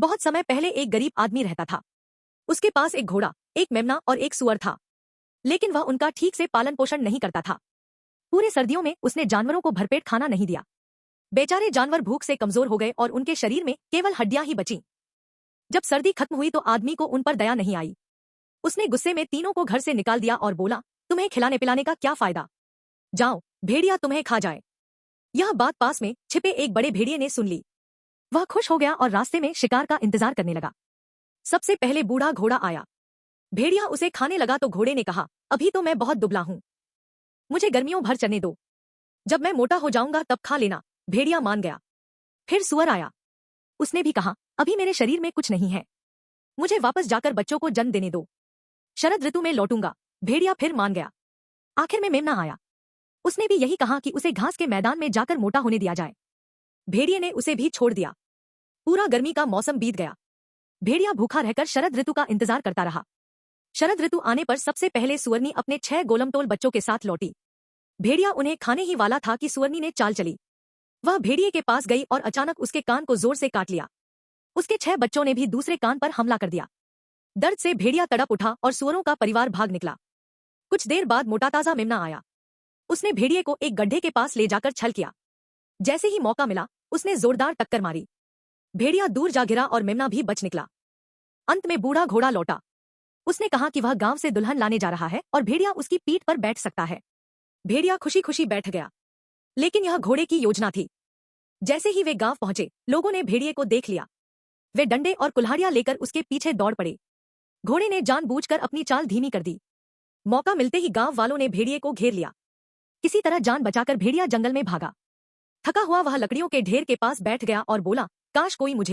बहुत समय पहले एक गरीब आदमी रहता था। उसके पास एक घोड़ा, एक मेमना और एक सुअर था, लेकिन वह उनका ठीक से पालन पोषण नहीं करता था। पूरे सर्दियों में उसने जानवरों को भरपेट खाना नहीं दिया। बेचारे जानवर भूख से कमजोर हो गए और उनके शरीर में केवल हड्डियां ही बचीं। जब सर्दी खत्म हुई तो आदमी को उन पर दया नहीं आई। उसने गुस्से में तीनों को घर से निकाल दिया और बोला, तुम्हें खिलाने पिलाने का क्या फायदा, जाओ, भेड़िया तुम्हें खा जाए। यह बात पास में छिपे एक बड़े भेड़िए ने सुन ली। वह खुश हो गया और रास्ते में शिकार का इंतजार करने लगा। सबसे पहले बूढ़ा घोड़ा आया। भेड़िया उसे खाने लगा तो घोड़े ने कहा, अभी तो मैं बहुत दुबला हूं, मुझे गर्मियों भर चरने दो, जब मैं मोटा हो जाऊंगा तब खा लेना। भेड़िया मान गया। फिर सुअर आया। उसने भी कहा, अभी मेरे शरीर में कुछ नहीं है, मुझे वापस जाकर बच्चों को जन्म देने दो, शरद ऋतु में लौटूंगा। भेड़िया फिर मान गया। आखिर में मेमना आया। उसने भी यही कहा कि उसे घास के मैदान में जाकर मोटा होने दिया जाए। भेड़िए ने उसे भी छोड़ दिया। पूरा गर्मी का मौसम बीत गया। भेड़िया भूखा रहकर शरद ऋतु का इंतजार करता रहा। शरद ऋतु आने पर सबसे पहले सुअरनी अपने 6 गोलमटोल बच्चों के साथ लौटी। भेड़िया उन्हें खाने ही वाला था कि सुअरनी ने चाल चली। वह भेड़िए के पास गई और अचानक उसके कान को जोर से काट लिया। उसके 6 बच्चों ने भी दूसरे कान पर हमला कर दिया। दर्द से भेड़िया तड़प उठा और सुअरों का परिवार भाग निकला। कुछ देर बाद मोटाताजा मेमना आया। उसने भेड़िए को एक गड्ढे के पास ले जाकर छल किया। जैसे ही मौका मिला उसने जोरदार टक्कर मारी। भेड़िया दूर जा गिरा और मेमना भी बच निकला। अंत में बूढ़ा घोड़ा लौटा। उसने कहा कि वह गांव से दुल्हन लाने जा रहा है और भेड़िया उसकी पीठ पर बैठ सकता है। भेड़िया खुशी खुशी बैठ गया, लेकिन यह घोड़े की योजना थी। जैसे ही वे गांव पहुंचे लोगों ने भेड़िए को देख लिया। वे डंडे और कुल्हाड़ियां लेकर उसके पीछे दौड़ पड़े। घोड़े ने जानबूझकर अपनी चाल धीमी कर दी। मौका मिलते ही गांव वालों ने भेड़िए को घेर लिया। किसी तरह जान बचाकर भेड़िया जंगल में भागा। थका हुआ वह लकड़ियों के ढेर के पास बैठ गया और बोला, काश कोई मुझे